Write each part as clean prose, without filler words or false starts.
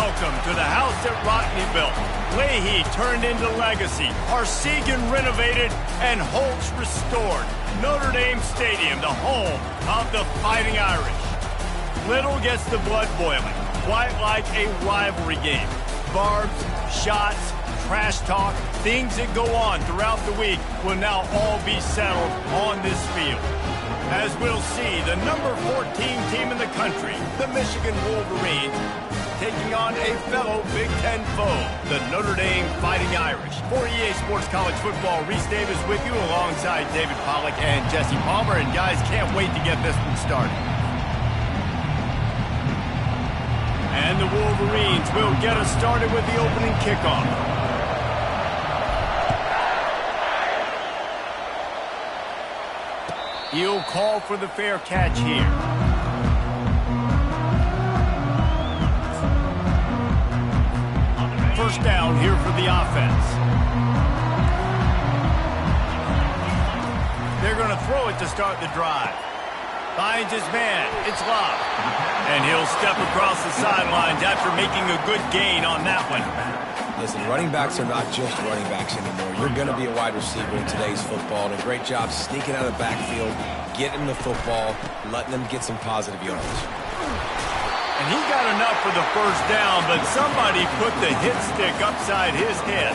Welcome to the house that Rodney built. Leahy turned into legacy. Arsegan renovated and Holtz restored. Notre Dame Stadium, the home of the Fighting Irish. Little gets the blood boiling, quite like a rivalry game. Barbs, shots, trash talk, things that go on throughout the week will now all be settled on this field. As we'll see, the number 14 team in the country, the Michigan Wolverines, taking on a fellow Big Ten foe, the Notre Dame Fighting Irish. For EA Sports College Football, Reese Davis with you alongside David Pollack and Jesse Palmer. And guys, can't wait to get this one started. And the Wolverines will get us started with the opening kickoff. He'll call for the fair catch here. First down here for the offense. They're going to throw it to start the drive. Finds his man. It's Love. And he'll step across the sidelines after making a good gain on that one. Listen, running backs are not just running backs anymore. You're going to be a wide receiver in today's football. And a great job sneaking out of the backfield, getting the football, letting them get some positive yards. And he got enough for the first down, but somebody put the hit stick upside his head.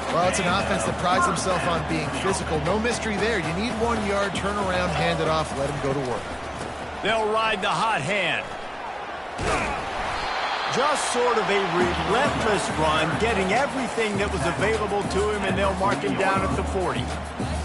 Well, it's an offense that prides himself on being physical. No mystery there. You need 1 yard, turn around, hand it off, let him go to work. They'll ride the hot hand. Just sort of a relentless run, getting everything that was available to him, and they'll mark him down at the 40.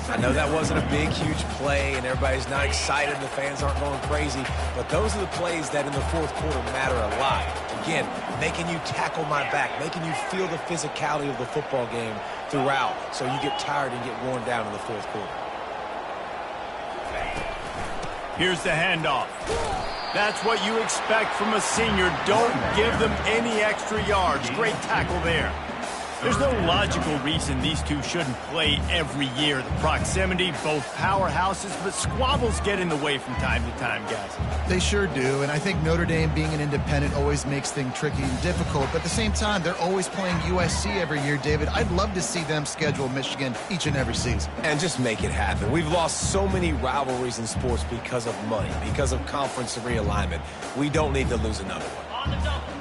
I know that wasn't a big, huge play, and everybody's not excited, the fans aren't going crazy, but those are the plays that in the fourth quarter matter a lot. Again, making you tackle my back, making you feel the physicality of the football game throughout, so you get tired and get worn down in the fourth quarter. Here's the handoff. That's what you expect from a senior. Don't give them any extra yards. Great tackle there. There's no logical reason these two shouldn't play every year. The proximity, both powerhouses, but squabbles get in the way from time to time, guys. They sure do, and I think Notre Dame being an independent always makes things tricky and difficult, but at the same time, they're always playing USC every year, David. I'd love to see them schedule Michigan each and every season. And just make it happen. We've lost so many rivalries in sports because of money, because of conference realignment. We don't need to lose another one.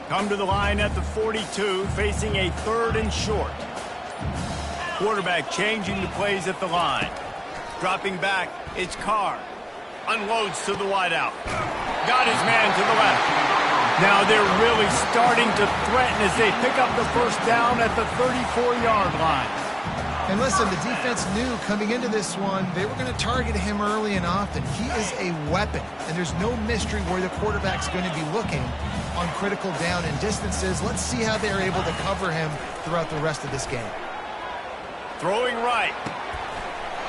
Come to the line at the 42, facing a 3rd and short. Quarterback changing the plays at the line. Dropping back, it's Carr. Unloads to the wideout. Got his man to the left. Now they're really starting to threaten as they pick up the first down at the 34-yard line. And listen, the defense knew coming into this one, they were going to target him early and often. He is a weapon, and there's no mystery where the quarterback's going to be looking on critical down and distances. Let's see how they're able to cover him throughout the rest of this game. Throwing right.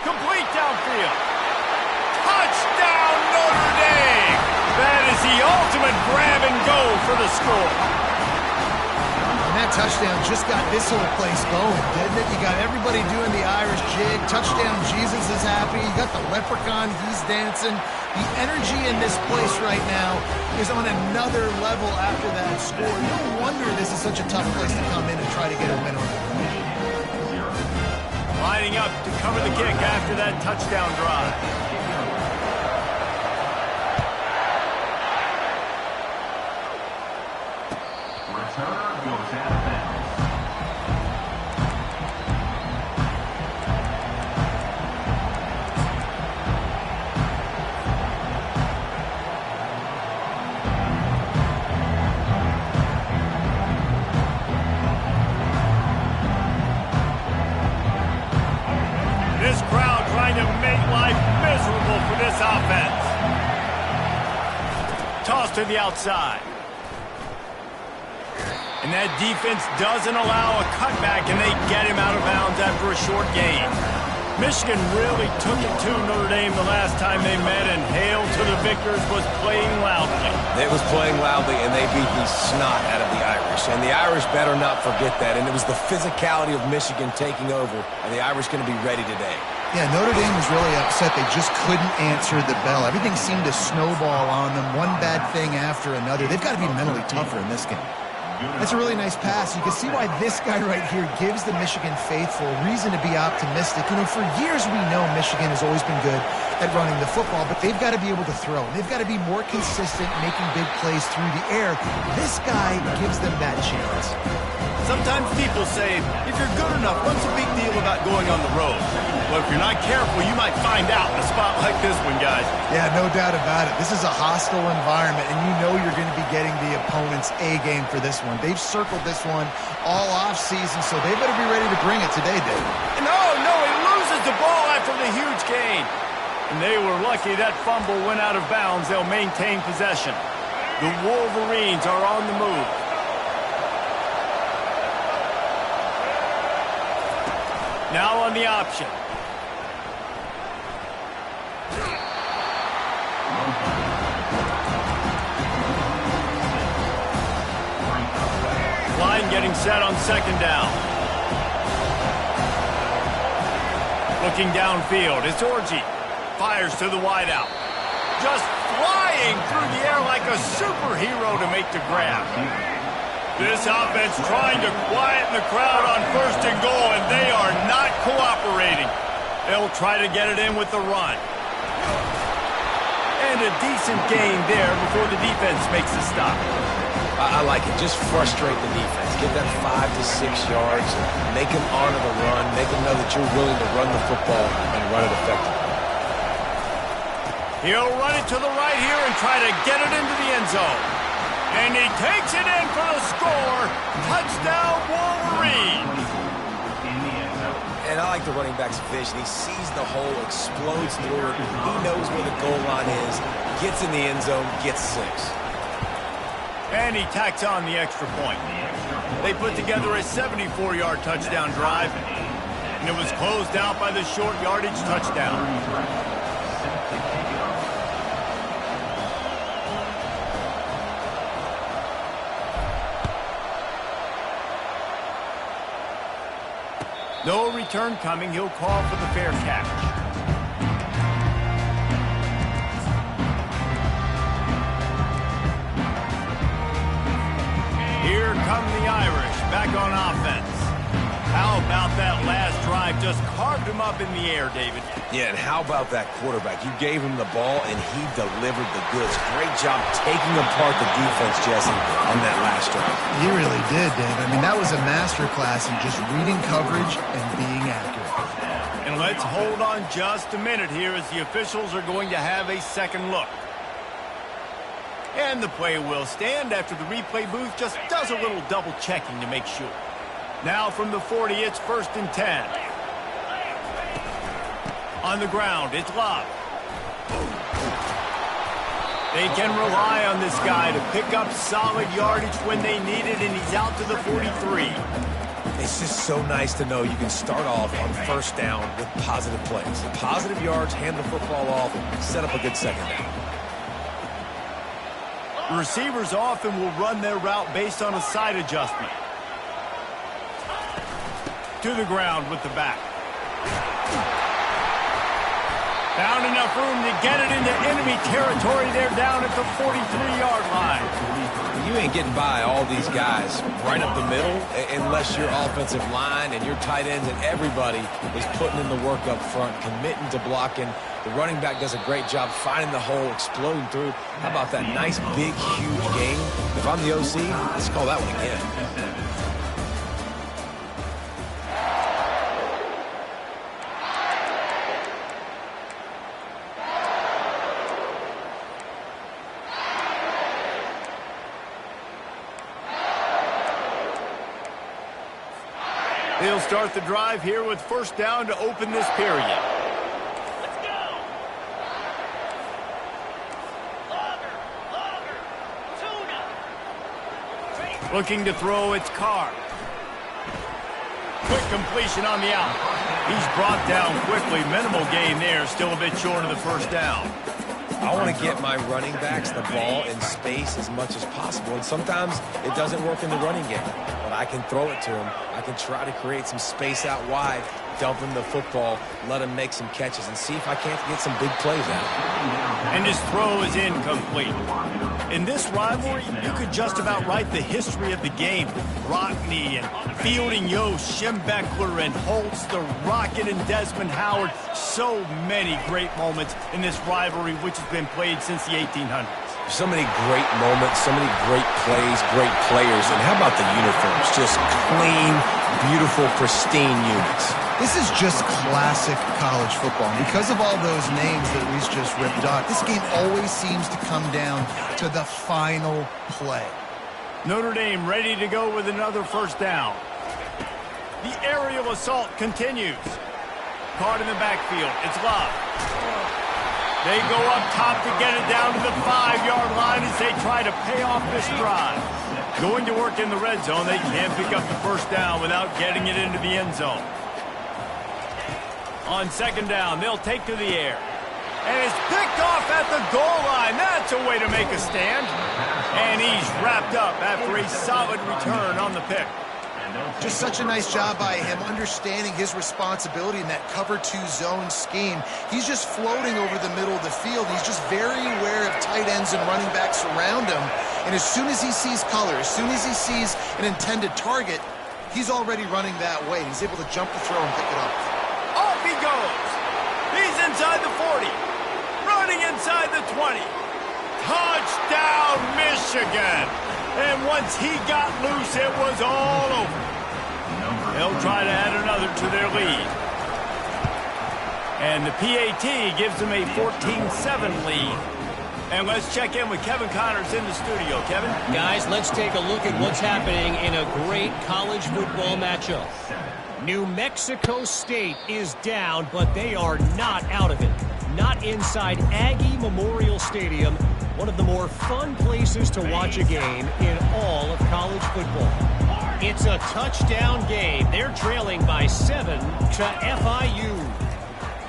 Complete downfield. Touchdown, Notre Dame! That is the ultimate grab and go for the score. And that touchdown just got this whole place going, didn't it? You got everybody doing the Irish jig. Touchdown, Jesus is happy. You got the leprechaun, he's dancing. The energy in this place right now is on another level after that score. No wonder this is such a tough place to come in and try to get a win on it. Lining up to cover the kick after that touchdown drive. Returner goes out of bounds. This crowd trying to make life miserable for this offense. Toss to the outside. And that defense doesn't allow a cutback, and they get him out of bounds after a short gain. Michigan really took it to Notre Dame the last time they met, and Hail to the Victors was playing loudly. It was playing loudly, and they beat the snot out of the Irish. And the Irish better not forget that. And it was the physicality of Michigan taking over, and the Irish going to be ready today. Yeah, Notre Dame was really upset. They just couldn't answer the bell. Everything seemed to snowball on them, one bad thing after another. They've got to be mentally tougher in this game. That's a really nice pass. You can see why this guy right here gives the Michigan faithful reason to be optimistic. You know, for years we know Michigan has always been good at running the football, but they've got to be able to throw. They've got to be more consistent, making big plays through the air. This guy gives them that chance. Sometimes people say, if you're good enough, what's the big deal about going on the road? Well, if you're not careful, you might find out in a spot like this one, guys. Yeah, no doubt about it. This is a hostile environment, and you know you're going to be getting the opponent's A game for this one. They've circled this one all offseason, so they better be ready to bring it today, Dave. No, he loses the ball after the huge gain. And they were lucky that fumble went out of bounds. They'll maintain possession. The Wolverines are on the move. Now on the option. Line getting set on second down. Looking downfield, it's Orji. Fires to the wideout. Just flying through the air like a superhero to make the grab. This offense trying to quieten the crowd on first and goal, and they are not cooperating. They'll try to get it in with the run. And a decent gain there before the defense makes the stop. I like it. Just frustrate the defense. Get them 5 to 6 yards. Make them honor the run. Make them know that you're willing to run the football and run it effectively. He'll run it to the right here and try to get it into the end zone. And he takes it in for the score. Touchdown, Wolverines. And I like the running back's vision. He sees the hole, explodes through it. He knows where the goal line is, gets in the end zone, gets 6. And he tacks on the extra point. They put together a 74-yard touchdown drive, and it was closed out by the short yardage touchdown. No return coming. He'll call for the fair catch. Here come the Irish back on offense. How about that last drive? Just carved him up in the air, David. Yeah, and how about that quarterback? You gave him the ball, and he delivered the goods. Great job taking apart the defense, Jesse, on that last drive. He really did, Dave. I mean, that was a masterclass in just reading coverage and being accurate. And let's hold on just a minute here as the officials are going to have a second look. And the play will stand after the replay booth just does a little double checking to make sure. Now from the 40, it's 1st and 10. On the ground, it's Love. They can rely on this guy to pick up solid yardage when they need it, and he's out to the 43. It's just so nice to know you can start off on first down with positive plays. Positive yards, hand the football off, set up a good second down. The receivers often will run their route based on a side adjustment. To the ground with the back. Found enough room to get it into enemy territory. They're down at the 43-yard line. You ain't getting by all these guys right up the middle unless your offensive line and your tight ends and everybody is putting in the work up front, committing to blocking. The running back does a great job finding the hole, exploding through. How about that nice, big, huge game? If I'm the OC, let's call that one again. They'll start the drive here with first down to open this period. Let's go. Longer. Tuna. Looking to throw, it's Carr. Quick completion on the out. He's brought down quickly. Minimal gain there. Still a bit short of the first down. I want to get my running backs the ball in space as much as possible. And sometimes it doesn't work in the running game. But I can throw it to him. I can try to create some space out wide, dump him the football, let him make some catches, and see if I can't get some big plays out. And his throw is incomplete. In this rivalry, you could just about write the history of the game. Rockne and Fielding Yost, Schembechler and Holtz, the Rocket and Desmond Howard. So many great moments in this rivalry, which has been played since the 1800s. So many great moments, so many great plays, great players. And how about the uniforms? Just clean, beautiful, pristine units. This is just classic college football. Because of all those names that Reese just ripped off, this game always seems to come down to the final play. Notre Dame ready to go with another first down. The aerial assault continues. Caught in the backfield. It's Love. They go up top to get it down to the 5-yard line as they try to pay off this drive. Going to work in the red zone, they can't pick up the first down without getting it into the end zone. On second down, they'll take to the air. And it's picked off at the goal line. That's a way to make a stand. And he's wrapped up after a solid return on the pick. Just such a nice job by him understanding his responsibility in that cover 2 zone scheme. He's just floating over the middle of the field. He's just very aware of tight ends and running backs around him. And as soon as he sees color, as soon as he sees an intended target, he's already running that way. He's able to jump the throw and pick it up. Off he goes. He's inside the 40. Running inside the 20. Touchdown, Michigan. And once he got loose, it was all over. They'll try to add another to their lead. And the PAT gives them a 14-7 lead. And let's check in with Kevin Connors in the studio. Kevin? Guys, let's take a look at what's happening in a great college football matchup. New Mexico State is down, but they are not out of it. Not inside Aggie Memorial Stadium, one of the more fun places to watch a game in all of college football. It's a touchdown game. They're trailing by 7 to FIU.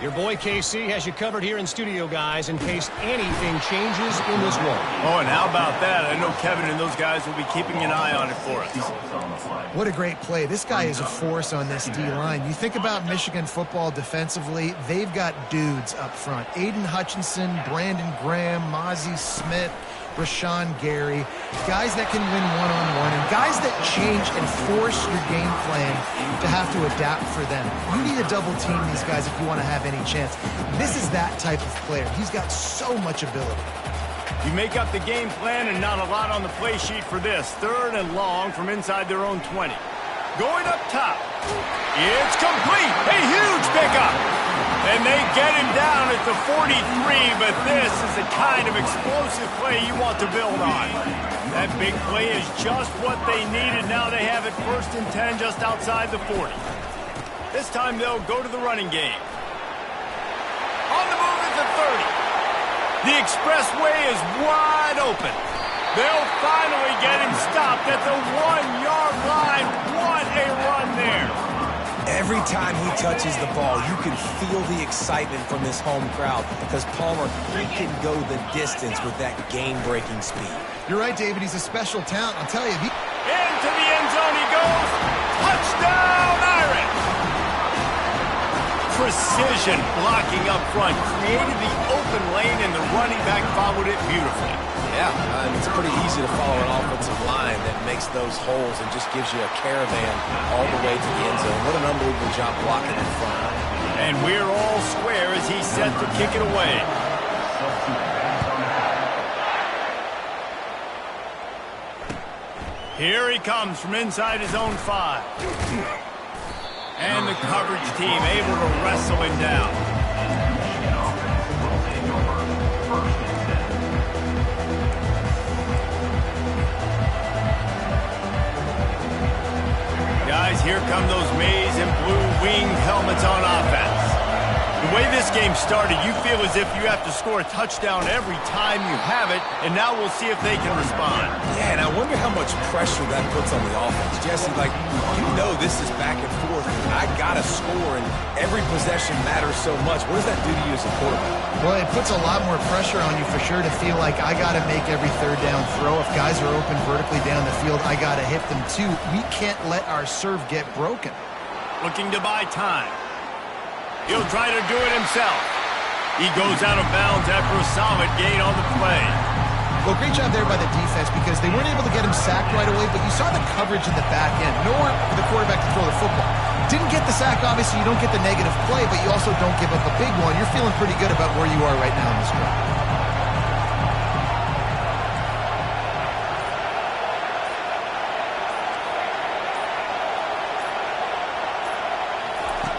Your boy KC has you covered here in studio, guys, in case anything changes in this one. Oh, and how about that? I know Kevin and those guys will be keeping an eye on it for us. What a great play. This guy is a force on this D-line. You think about Michigan football defensively, they've got dudes up front. Aiden Hutchinson, Brandon Graham, Mozzie Smith, Rashawn Gary, guys that can win one-on-one, and guys that change and force your game plan to have to adapt for them. You need to double team these guys if you want to have any chance. This is that type of player. He's got so much ability. You make up the game plan and not a lot on the play sheet for this. 3rd and long from inside their own 20. Going up top. It's complete. A huge pickup. And they get him down at the 43, but this is the kind of explosive play you want to build on. That big play is just what they needed. Now they have it 1st and 10 just outside the 40. This time they'll go to the running game. On the move at the 30. The expressway is wide open. They'll finally get him stopped at the 1-yard line. What a run there. Every time he touches the ball, you can feel the excitement from this home crowd because Palmer, he can go the distance with that game-breaking speed. You're right, David. He's a special talent. I'll tell you. Into the end zone he goes. Touchdown, Irish! Precision blocking up front. Created the open lane, and the running back followed it beautifully. Yeah, it's pretty easy to follow an offensive line that makes those holes and just gives you a caravan all the way to the end zone. What an unbelievable job blocking in front. And we're all square as he's set to kick it away. Here he comes from inside his own 5. And the coverage team able to wrestle him down. Guys, here come those maize and blue winged helmets on offense. The way this game started, you feel as if you have to score a touchdown every time you have it, and now we'll see if they can respond. Yeah, and I wonder how much pressure that puts on the offense. Jesse, like, you know this is back and forth. I got to score, and every possession matters so much. What does that do to you as a quarterback? Well, it puts a lot more pressure on you for sure to feel like I got to make every 3rd down throw. If guys are open vertically down the field, I got to hit them too. We can't let our serve get broken. Looking to buy time. He'll try to do it himself. He goes out of bounds after a solid gain on the play. Well, great job there by the defense because they weren't able to get him sacked right away, but you saw the coverage in the back end. Nowhere for the quarterback to throw the football. Didn't get the sack, obviously. You don't get the negative play, but you also don't give up a big one. You're feeling pretty good about where you are right now in this drive.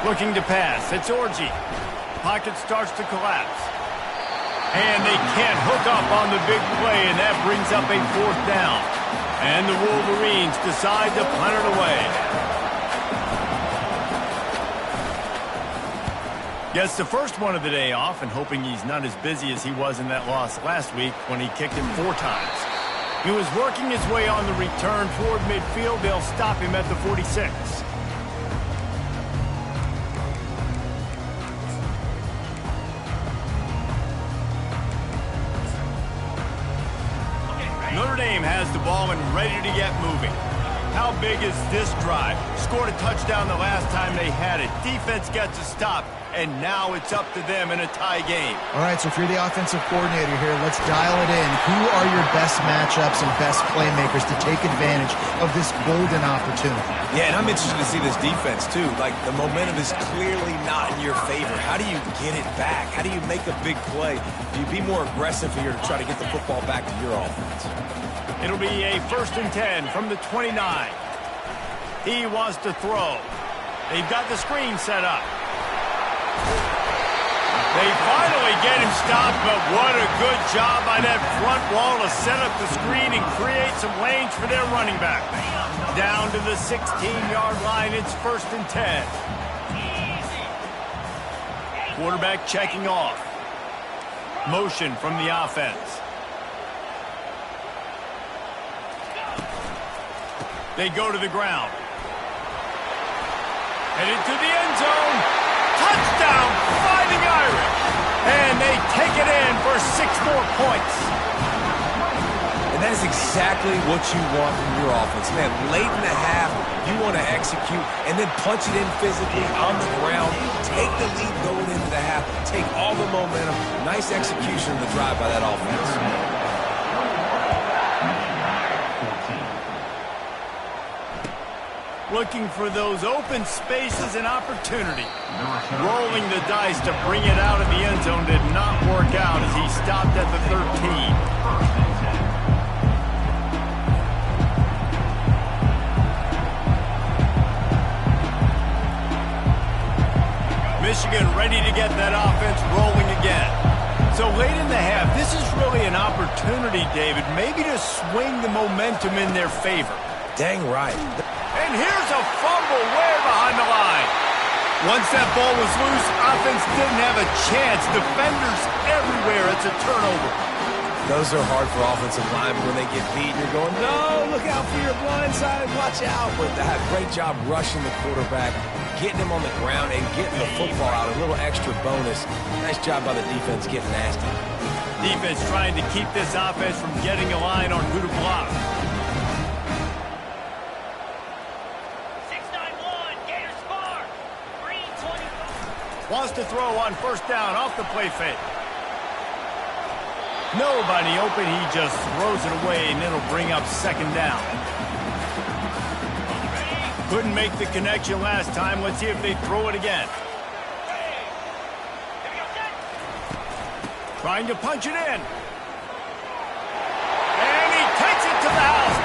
Looking to pass. It's Orji. Pocket starts to collapse. And they can't hook up on the big play, and that brings up a 4th down. And the Wolverines decide to punt it away. Gets the first one of the day off, and hoping he's not as busy as he was in that loss last week when he kicked him 4 times. He was working his way on the return toward midfield. They'll stop him at the 46. Notre Dame has the ball and ready to get moving. How big is this drive? Scored a touchdown the last time they had it. Defense gets a stop, and now it's up to them in a tie game. All right, so if you're the offensive coordinator here, let's dial it in. Who are your best matchups and best playmakers to take advantage of this golden opportunity? Yeah, and I'm interested to see this defense, too. Like, the momentum is clearly not in your favor. How do you get it back? How do you make a big play? Do you be more aggressive here to try to get the football back to your offense? It'll be a 1st and 10 from the 29. He wants to throw. They've got the screen set up. They finally get him stopped, but what a good job by that front wall to set up the screen and create some lanes for their running back. Down to the 16-yard line, it's 1st and 10. Quarterback checking off. Motion from the offense. They go to the ground. Headed to the end zone. Touchdown, Fighting Irish. And they take it in for 6 more points. And that is exactly what you want from your offense. Man, late in the half, you want to execute and then punch it in physically on the ground. Take the lead going into the half. Take all the momentum. Nice execution of the drive by that offense. Looking for those open spaces and opportunity. Rolling the dice to bring it out of the end zone did not work out as he stopped at the 13. Michigan ready to get that offense rolling again. So late in the half, this is really an opportunity, David, maybe to swing the momentum in their favor. Dang right. And here's a fumble way behind the line. Once that ball was loose, offense didn't have a chance. Defenders everywhere. It's a turnover. Those are hard for offensive linemen when they get beat. You're going, no, look out for your blind side. Watch out. But that great job rushing the quarterback, getting him on the ground, and getting the football out. A little extra bonus. Nice job by the defense getting nasty. Defense trying to keep this offense from getting a line on who to block. Wants to throw on 1st down off the play fake. Nobody open. He just throws it away, and it'll bring up 2nd down. Couldn't make the connection last time. Let's see if they throw it again. Trying to punch it in. And he takes it to the house.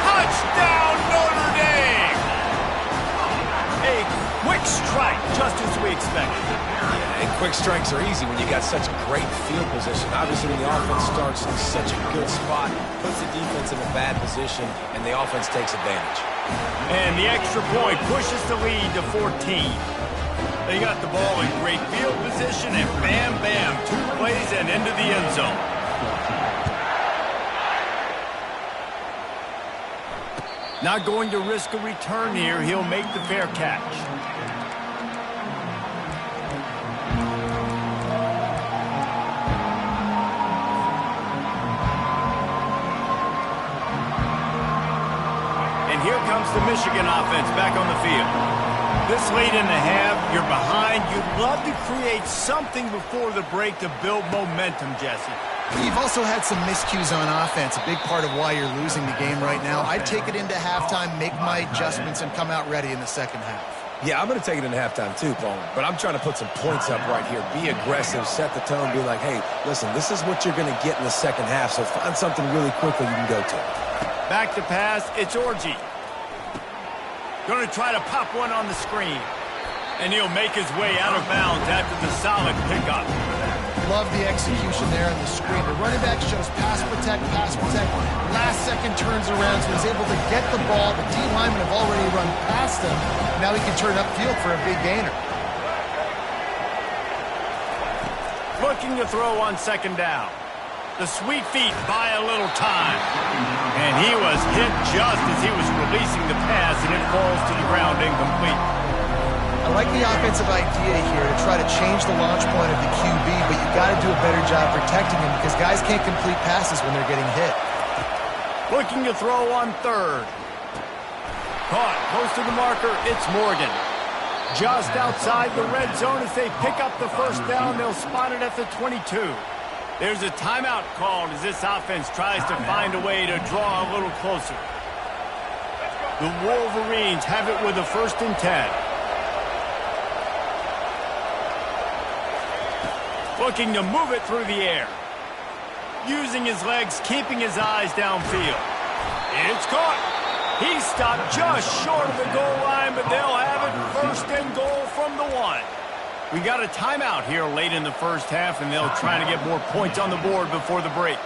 Touchdown, Notre Dame! A quick strike, just as we expected. Yeah, and quick strikes are easy when you got such great field position. Obviously, when the offense starts in such a good spot, puts the defense in a bad position, and the offense takes advantage. And the extra point pushes the lead to 14. They got the ball in great field position, and bam, bam, 2 plays and into the end zone. Not going to risk a return here. He'll make the fair catch. And here comes the Michigan offense back on the field. This late in the half, you're behind. You'd love to create something before the break to build momentum, Jesse. You've also had some miscues on offense, a big part of why you're losing the game right now. I'd take it into halftime, make my adjustments, and come out ready in the second half. Yeah, I'm going to take it into halftime too, Paul. But I'm trying to put some points up right here. Be aggressive, set the tone, be like, hey, listen, this is what you're going to get in the second half, so find something really quickly you can go to. Back to pass, it's Orji. Going to try to pop one on the screen. And he'll make his way out of bounds after the solid pickup. Love the execution there on the screen. The running back shows pass protect, last second turns around, so he's able to get the ball. The D linemen have already run past him. Now he can turn upfield for a big gainer. Looking to throw on second down. The sweet feet buy a little time. And he was hit just as he was releasing the pass, and it falls to the ground incomplete. I like the offensive idea here to try to change the launch point of the QB, but you got to do a better job protecting him because guys can't complete passes when they're getting hit. Looking to throw on third. Caught close to the marker, it's Morgan. Just outside the red zone as they pick up the first down. They'll spot it at the 22. There's a timeout called as this offense tries to find a way to draw a little closer. The Wolverines have it with a 1st and 10. Looking to move it through the air. Using his legs, keeping his eyes downfield. It's caught. He stopped just short of the goal line, but they'll have it 1st and goal from the 1. We got a timeout here late in the first half, and they'll try to get more points on the board before the break.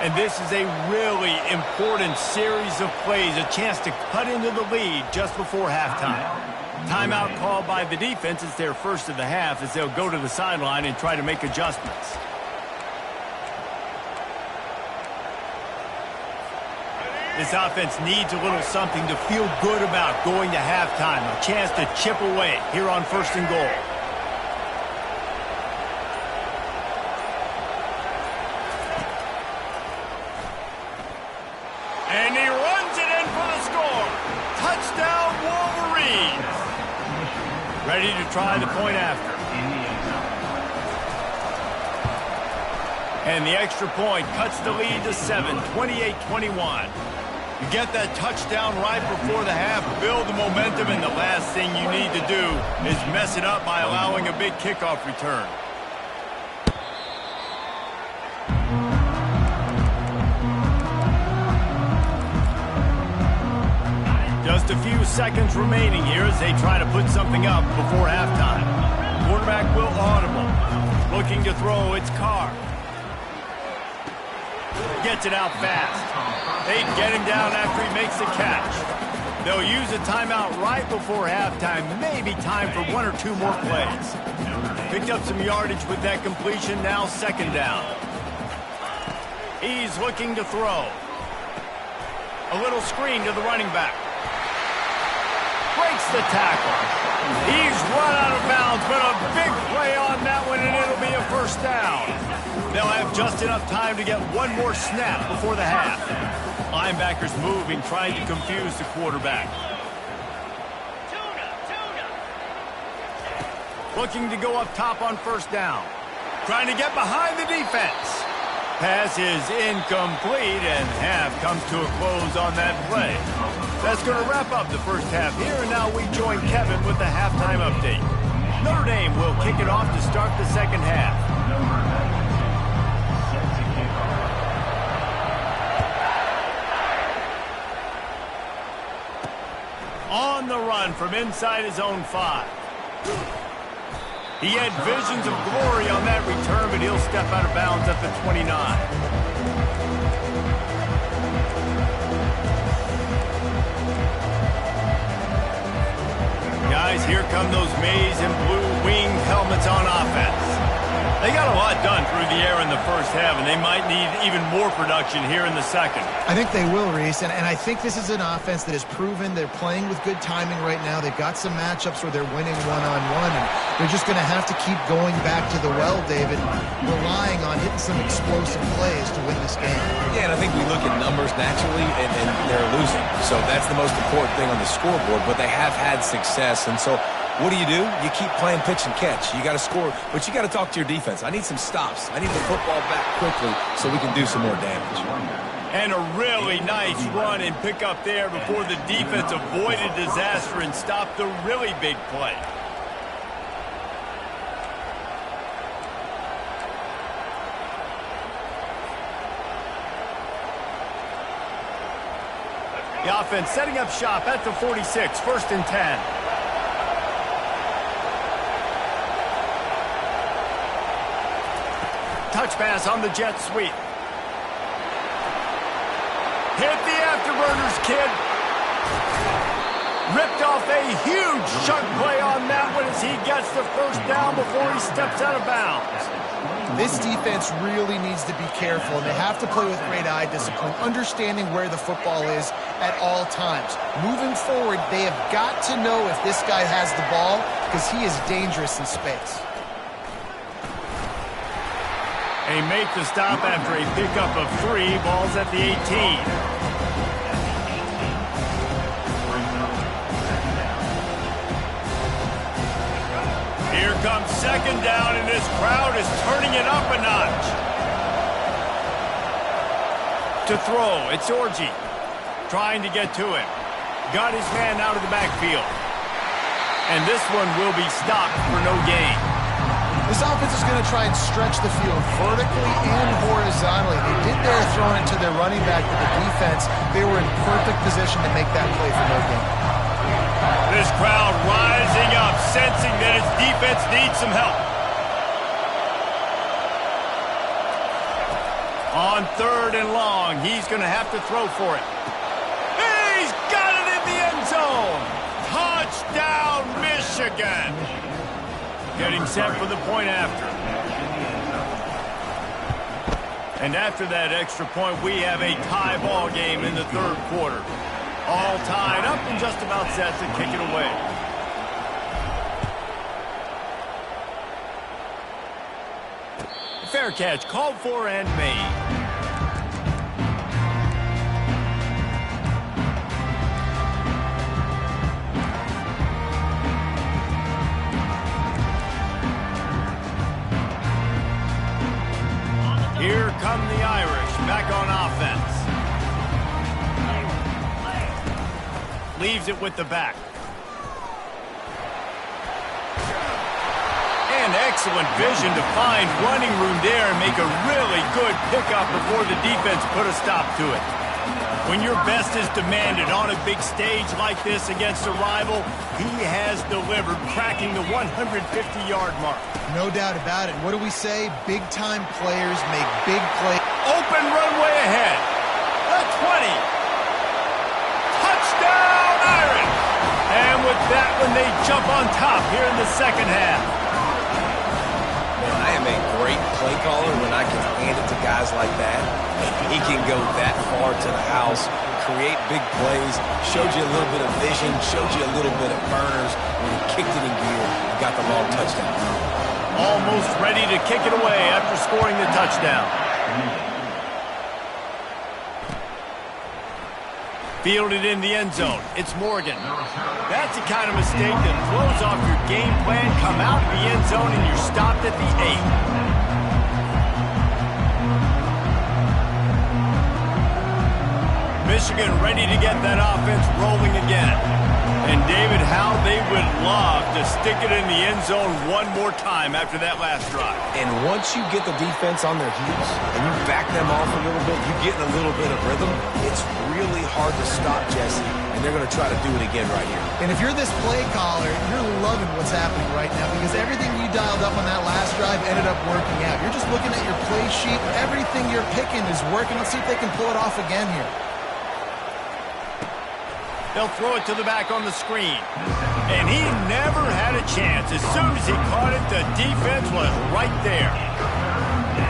And this is a really important series of plays, a chance to cut into the lead just before halftime. Timeout called by the defense. It's their first of the half as they'll go to the sideline and try to make adjustments. This offense needs a little something to feel good about going to halftime, a chance to chip away here on 1st and goal. And he runs it in for the score. Touchdown, Wolverines. Ready to try the point after. And the extra point cuts the lead to 7, 28-21. You get that touchdown right before the half, build the momentum, and the last thing you need to do is mess it up by allowing a big kickoff return. Just a few seconds remaining here as they try to put something up before halftime. Quarterback will audible. Looking to throw, it's Carr. Gets it out fast. They get him down after he makes the catch. They'll use a timeout right before halftime. Maybe time for 1 or 2 more plays. Picked up some yardage with that completion. Now 2nd down. He's looking to throw. A little screen to the running back. Breaks the tackle. He's run out of bounds, but a big play on that one, and it'll be a 1st down. They'll have just enough time to get one more snap before the half. Linebackers moving, trying to confuse the quarterback. Looking to go up top on 1st down. Trying to get behind the defense. Pass is incomplete, and half comes to a close on that play. That's going to wrap up the first half here, and now we join Kevin with the halftime update. Notre Dame will kick it off to start the second half. On the run from inside his own 5. He had visions of glory on that return, but he'll step out of bounds at the 29. Guys, here come those maize and blue winged helmets on offense. They got a lot done through the air in the first half, and they might need even more production here in the second. I think they will, Reese, and I think this is an offense that has proven they're playing with good timing right now. They've got some matchups where they're winning one-on-one, and they're just going to have to keep going back to the well, David, relying on hitting some explosive plays to win this game. Yeah, and I think we look at numbers naturally, and they're losing. So that's the most important thing on the scoreboard, but they have had success, and so What do? You keep playing pitch and catch. You got to score, but you got to talk to your defense. I need some stops. I need the football back quickly so we can do some more damage. And a really nice run and pick up there before the defense avoided disaster and stopped the really big play. The offense setting up shop at the 46, 1st and 10. Touch pass on the jet sweep. Hit the afterburners, kid. Ripped off a huge chunk play on that one as he gets the first down before he steps out of bounds. This defense really needs to be careful, and they have to play with great eye discipline, understanding where the football is at all times. Moving forward, they have got to know if this guy has the ball because he is dangerous in space. They make the stop after a pickup of 3. Ball's at the 18. Here comes 2nd down, and this crowd is turning it up a notch. To throw, it's Orji. Trying to get to it. Got his man out of the backfield. And this one will be stopped for no gain. This offense is going to try and stretch the field vertically and horizontally. They did their throwing it to their running back, but the defense, they were in perfect position to make that play for no gain. This crowd rising up, sensing that its defense needs some help. On 3rd and long, he's going to have to throw for it. He's got it in the end zone. Touchdown, Michigan. Getting set for the point after. And after that extra point, we have a tie ball game in the 3rd quarter. All tied up and just about set to kick it away. Fair catch called for and made. Here come the Irish, back on offense. Leaves it with the back. And excellent vision to find running room there and make a really good pickup before the defense put a stop to it. When your best is demanded on a big stage like this against a rival, he has delivered, cracking the 150-yard mark. No doubt about it. What do we say? Big-time players make big plays. Open runway ahead. The 20. Touchdown, Irish. And with that one, they jump on top here in the 2nd half. Man, I am a great play caller when I can hand it to guys like that. And he can go that far to the house, create big plays, showed you a little bit of vision, showed you a little bit of burners when he kicked it in gear and got the long touchdown. Almost ready to kick it away after scoring the touchdown. Fielded in the end zone. It's Morgan. That's the kind of mistake that throws off your game plan. Come out of the end zone and you're stopped at the 8. Michigan ready to get that offense rolling again. And David, how they would love to stick it in the end zone one more time after that last drive. And once you get the defense on their heels and you back them off a little bit, you get in a little bit of rhythm, it's really hard to stop, Jesse. And they're going to try to do it again right here. And if you're this play caller, you're loving what's happening right now because everything you dialed up on that last drive ended up working out. You're just looking at your play sheet. Everything you're picking is working. Let's see if they can pull it off again here. They'll throw it to the back on the screen. And he never had a chance. As soon as he caught it, the defense was right there.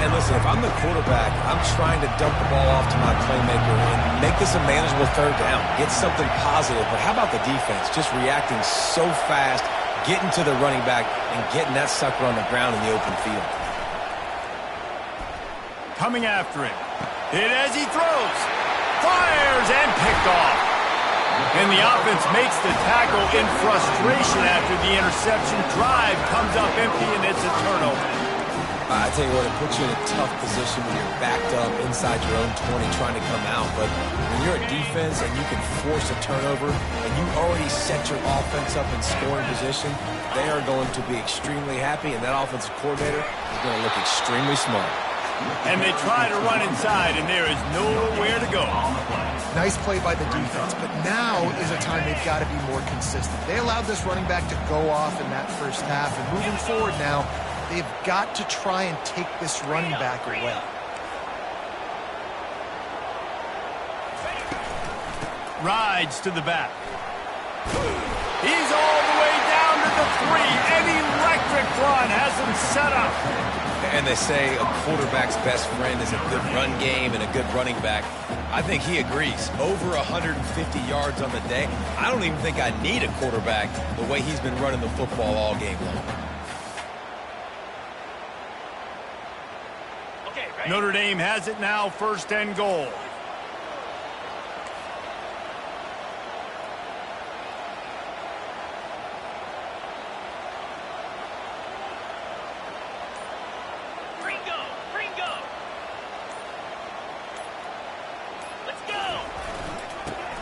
And listen, if I'm the quarterback, I'm trying to dump the ball off to my playmaker and make this a manageable 3rd down. Get something positive. But how about the defense? Just reacting so fast, getting to the running back, and getting that sucker on the ground in the open field. Coming after him. Hit as he throws. Fires and picked off. And the offense makes the tackle in frustration after the interception. Drive comes up empty, and it's a turnover. I tell you what, it puts you in a tough position when you're backed up inside your own 20 trying to come out. But when you're a defense and you can force a turnover and you already set your offense up in scoring position, they are going to be extremely happy, and that offensive coordinator is going to look extremely smart. And they try to run inside, and there is nowhere to go. Nice play by the defense, but now is a time they've got to be more consistent. They allowed this running back to go off in that first half, and moving forward now, they've got to try and take this running back away. Rides to the back. He's all the way down to the 3. An electric run has him set up. And they say a quarterback's best friend is a good run game and a good running back. I think he agrees. Over 150 yards on the day. I don't even think I need a quarterback the way he's been running the football all game long. Okay, ready? Notre Dame has it now, 1st and goal.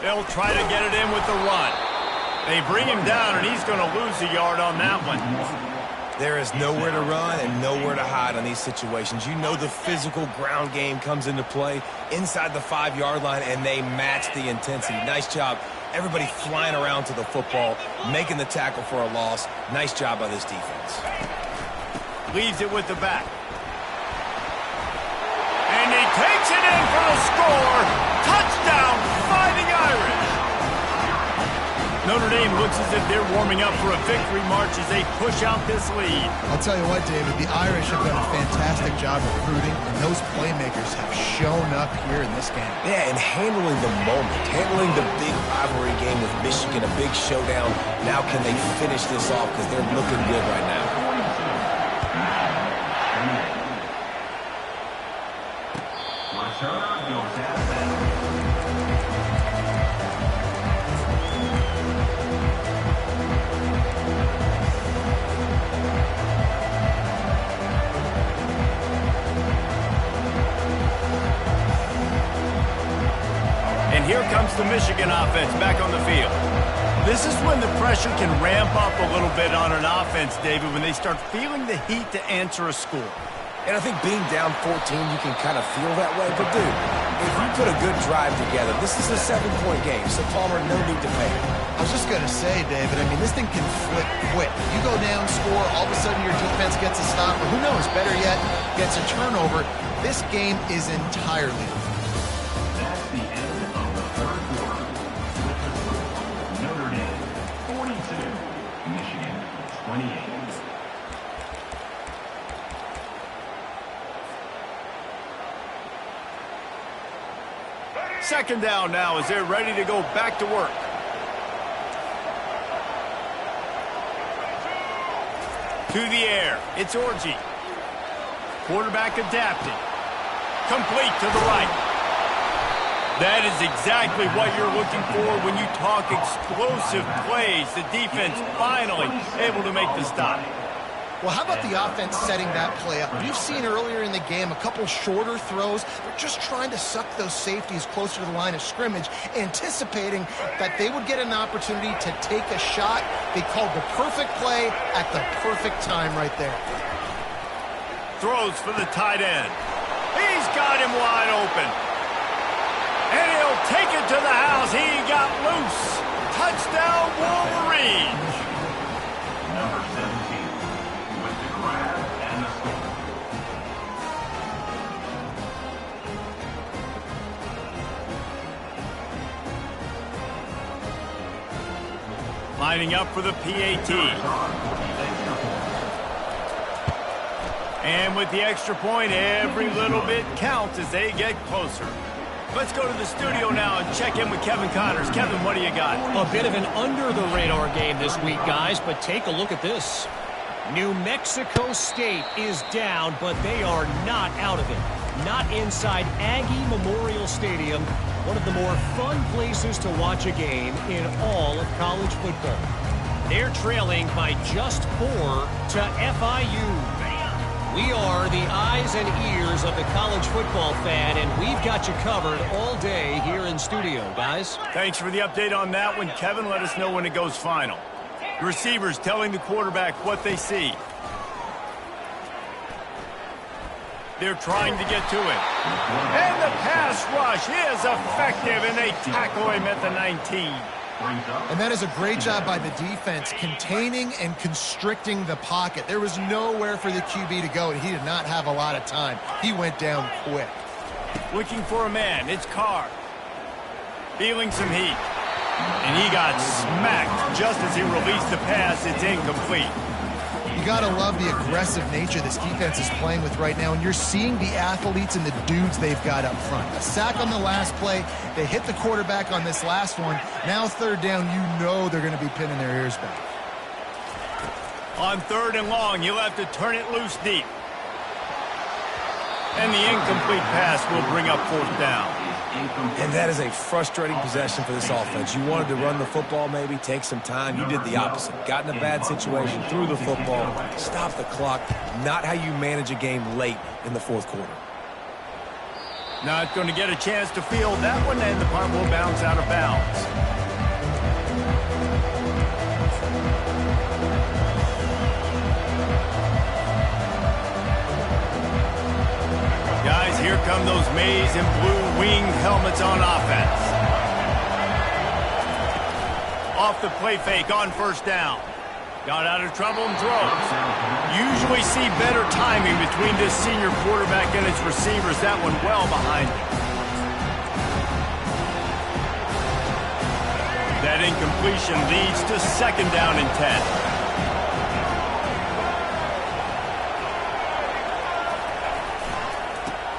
They'll try to get it in with the run. They bring him down, and he's going to lose a yard on that one. There is nowhere to run and nowhere to hide on these situations. You know the physical ground game comes into play inside the 5-yard line, and they match the intensity. Nice job. Everybody flying around to the football, making the tackle for a loss. Nice job by this defense. Leaves it with the back. And he takes it in for the score. Touchdown, Fighting Irish. Notre Dame looks as if they're warming up for a victory march as they push out this lead. I'll tell you what, David, the Irish have done a fantastic job recruiting, and those playmakers have shown up here in this game. Yeah, and handling the moment, handling the big rivalry game with Michigan, a big showdown. Now can they finish this off because they're looking good right now. Returner goes out of bounds. And here comes the Michigan offense back on the field. This is when the pressure can ramp up a little bit on an offense, David, when they start feeling the heat to answer a score. And I think being down 14, you can kind of feel that way. But, dude, if you put a good drive together, this is a 7-point game. So, Palmer, no need to panic. I was just going to say, David, I mean, this thing can flip quick. You go down, score, all of a sudden your defense gets a stop, or who knows, better yet, gets a turnover. This game is entirely over. That's the end of the third quarter. Notre Dame 42, Michigan 28. Second down now as they're ready to go back to work. To the air. It's Orji. Quarterback adapting. Complete to the right. That is exactly what you're looking for when you talk explosive plays. The defense finally able to make the stop. Well, how about the offense setting that play up? We've seen earlier in the game a couple shorter throws. They're just trying to suck those safeties closer to the line of scrimmage, anticipating that they would get an opportunity to take a shot. They called the perfect play at the perfect time right there. Throws for the tight end. He's got him wide open. And he'll take it to the house. He got loose. Touchdown, Wolverines. Number 17 with the grab and the score. Lining up for the PAT. And with the extra point, every little bit counts as they get closer. Let's go to the studio now and check in with Kevin Connors. Kevin, what do you got? A bit of an under-the-radar game this week, guys, but take a look at this. New Mexico State is down, but they are not out of it. not inside Aggie Memorial Stadium, one of the more fun places to watch a game in all of college football. They're trailing by just 4 to FIU. We are the eyes and ears of the college football fan, and we've got you covered all day here in studio, guys. Thanks for the update on that one, Kevin. Let us know when it goes final. The receivers telling the quarterback what they see. They're trying to get to it. And the pass rush is effective, and they tackle him at the 19. And that is a great job by the defense, containing and constricting the pocket. There was nowhere for the QB to go, and he did not have a lot of time. He went down quick. Looking for a man. It's Carr. Feeling some heat. And he got smacked just as he released the pass. It's incomplete. You got to love the aggressive nature this defense is playing with right now, and you're seeing the athletes and the dudes they've got up front. A sack on the last play. They hit the quarterback on this last one. Now third down, you know they're going to be pinning their ears back. On 3rd and long, you'll have to turn it loose deep. And the incomplete pass will bring up 4th down. And that is a frustrating possession for this offense. You wanted to run the football, maybe take some time. You did the opposite. Got in a bad situation, threw the football, stopped the clock. Not how you manage a game late in the 4th quarter. Not going to get a chance to field that one, and the punt will bounce out of bounds. Guys, here come those maize and blue winged helmets on offense. Off the play fake on 1st down. Got out of trouble and throws. Usually see better timing between this senior quarterback and his receivers. That one well behind him. That incompletion leads to 2nd down and 10.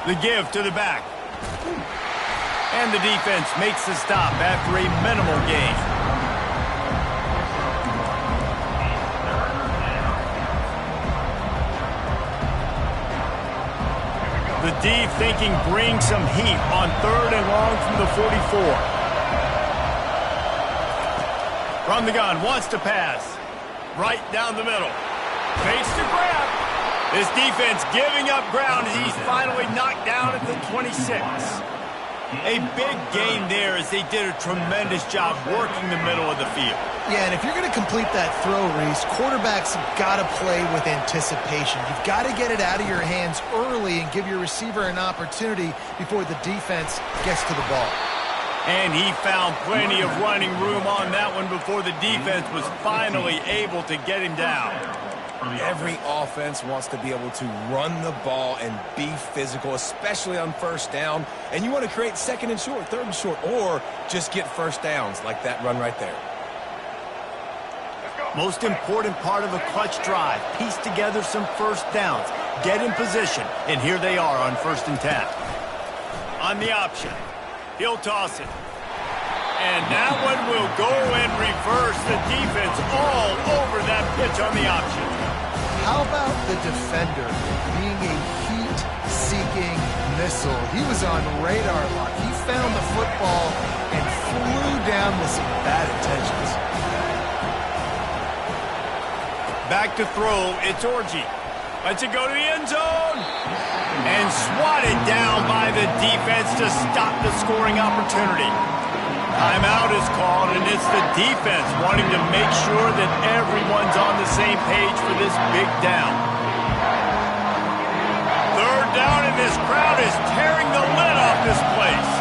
The give to the back. And the defense makes the stop after a minimal gain. The D thinking bring some heat on 3rd and long from the 44. From the gun, wants to pass. Right down the middle. Fakes to grab. This defense giving up ground as he's finally knocked down at the 26. A big gain there as they did a tremendous job working the middle of the field. Yeah, and if you're going to complete that throw, Reese, quarterbacks have got to play with anticipation. You've got to get it out of your hands early and give your receiver an opportunity before the defense gets to the ball. And he found plenty of running room on that one before the defense was finally able to get him down. Every offense wants to be able to run the ball and be physical, especially on 1st down. And you want to create 2nd and short, 3rd and short, or just get 1st downs like that run right there. Most important part of a clutch drive, piece together some 1st downs, get in position, and here they are on 1st and 10. On the option, he'll toss it. And that one will go and reverse the defense all over that pitch on the option. How about the defender being a heat-seeking missile? He was on radar lock. He found the football and flew down with some bad intentions. Back to throw, it's Orji. Lets it go to the end zone. And swatted down by the defense to stop the scoring opportunity. Timeout is called, and it's the defense wanting to make sure that everyone's on the same page for this big down. 3rd down, and this crowd is tearing the lid off this place.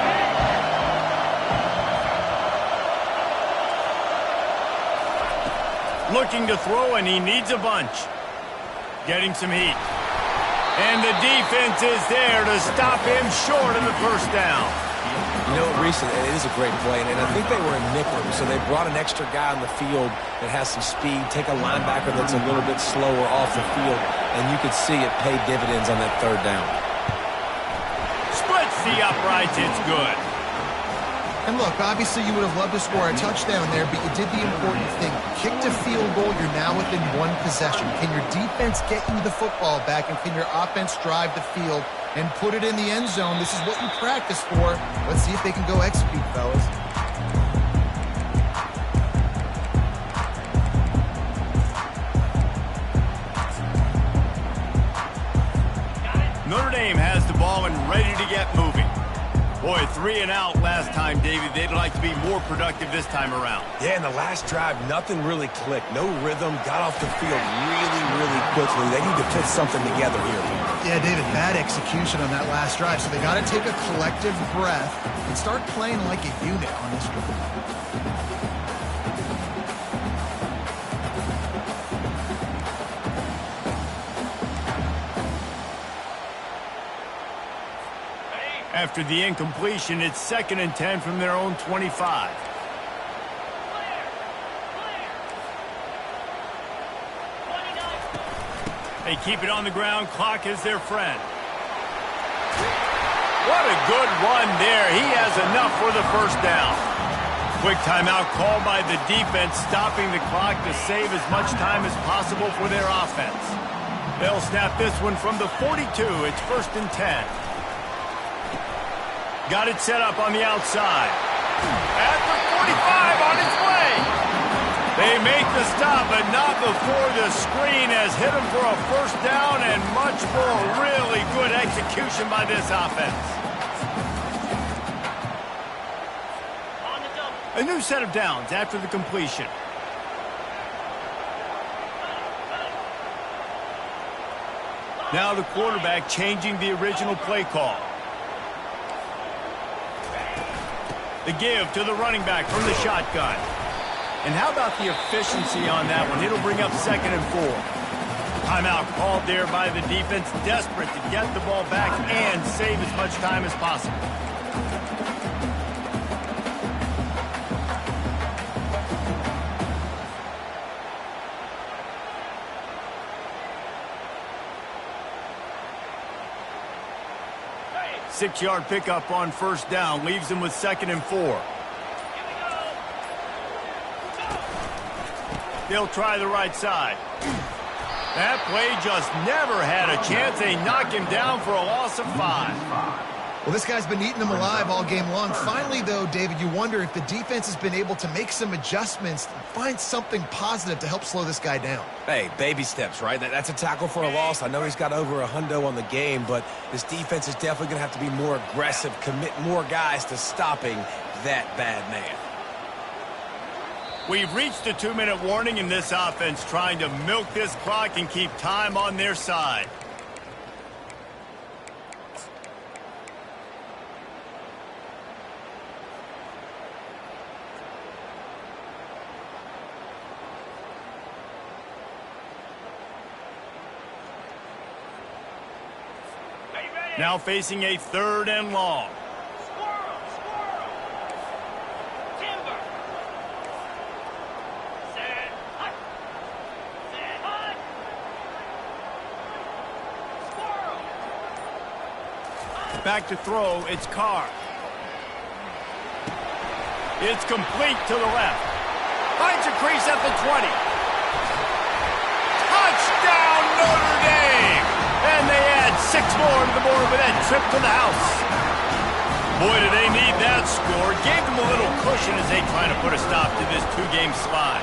Looking to throw, and he needs a bunch. Getting some heat. And the defense is there to stop him short of the 1st down. You know, recently, it is a great play, and I think they were in nickel, so they brought an extra guy on the field that has some speed, take a linebacker that's a little bit slower off the field, and you could see it pay dividends on that 3rd down. Splits the uprights, it's good. And look, obviously you would have loved to score a touchdown there, but you did the important thing. Kicked a field goal, you're now within 1 possession. Can your defense get you the football back, and can your offense drive the field and put it in the end zone. This is what you practice for. Let's see if they can go execute, fellas. Notre Dame has the ball and ready to get moving. Boy, 3 and out last time, David. They'd like to be more productive this time around. Yeah, in the last drive, nothing really clicked. No rhythm, got off the field really quickly. They need to put something together here. Yeah, David, bad execution on that last drive. So they got to take a collective breath and start playing like a unit on this one. After the incompletion, it's 2nd and 10 from their own 25. They keep it on the ground. Clock is their friend. What a good run there. He has enough for the first down. Quick timeout called by the defense, stopping the clock to save as much time as possible for their offense. They'll snap this one from the 42. It's 1st and 10. Got it set up on the outside. At the 45 on its way. They make the stop, but not before the screen has hit them for a first down and much more. Really good execution by this offense. A new set of downs after the completion. Now the quarterback changing the original play call. The give to the running back from the shotgun. And how about the efficiency on that one? It'll bring up 2nd and 4. Timeout called there by the defense, desperate to get the ball back and save as much time as possible. Six-yard pickup on first down leaves them with 2nd and 4. They'll try the right side. That play just never had a chance. They knock him down for a loss of 5. Well, this guy's been eating them alive all game long. Finally, though, David, you wonder if the defense has been able to make some adjustments, find something positive to help slow this guy down. Hey, baby steps, right? That's a tackle for a loss. I know he's got over a hundo on the game, but this defense is definitely going to have to be more aggressive, commit more guys to stopping that bad man. We've reached a 2-minute warning in this offense, trying to milk this clock and keep time on their side. Now facing a 3rd and long. Back to throw, it's Carr. It's complete to the left. Finds a crease at the 20. Touchdown, Notre Dame! And they add 6 more to the board with that trip to the house. Boy, do they need that score. Gave them a little cushion as they try to put a stop to this 2-game slide.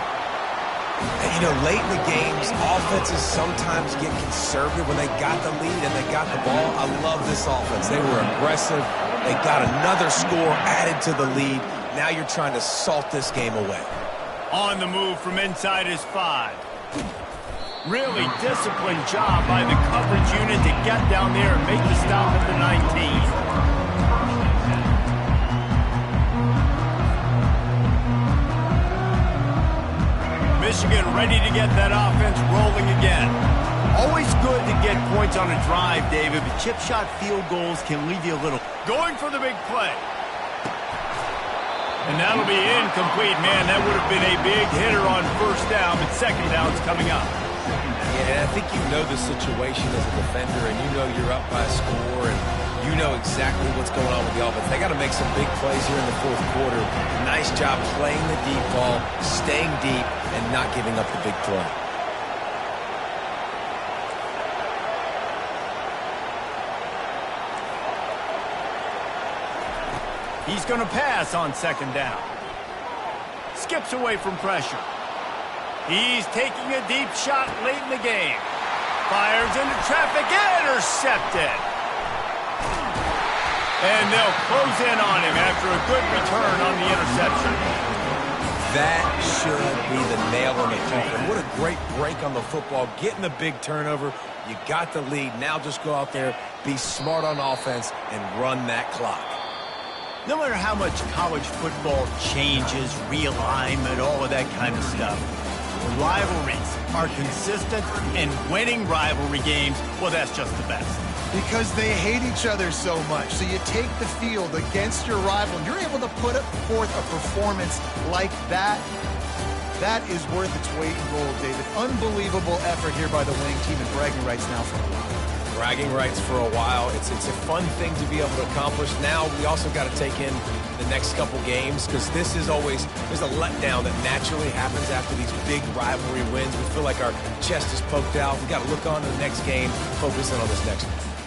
And, you know, late in the games, offenses sometimes get conservative when they got the lead and they got the ball. I love this offense. They were aggressive. They got another score added to the lead. Now you're trying to salt this game away. On the move from inside his 5. Really disciplined job by the coverage unit to get down there and make the stop at the 19. Michigan ready to get that offense rolling again. Always good to get points on a drive, David, but chip shot field goals can leave you a little. Going for the big play. And that'll be incomplete. Man, that would have been a big hitter on first down, but second down's coming up. Yeah, I think you know the situation as a defender, and you know you're up by a score, and you know exactly what's going on with the offense. They got to make some big plays here in the 4th quarter. Nice job playing the deep ball, staying deep, and not giving up the big play. He's going to pass on second down. Skips away from pressure. He's taking a deep shot late in the game. Fires into traffic, intercepted. And they'll close in on him after a good return on the interception. That should be the nail on the coffin. What a great break on the football. Getting the big turnover. You got the lead. Now just go out there, be smart on offense, and run that clock. No matter how much college football changes, realignment, all of that kind of stuff, rivalries are consistent, and winning rivalry games, well, that's just the best. Because they hate each other so much. So you take the field against your rival, and you're able to put forth a performance like that. That is worth its weight in gold, David. Unbelievable effort here by the winning team, and bragging rights now for a while. Bragging rights for a while. It's a fun thing to be able to accomplish. Now we also got to take in the next couple games, because this is always, there's a letdown that naturally happens after these big rivalry wins. We feel like our chest is poked out. We got to look on to the next game, focus in on this next one.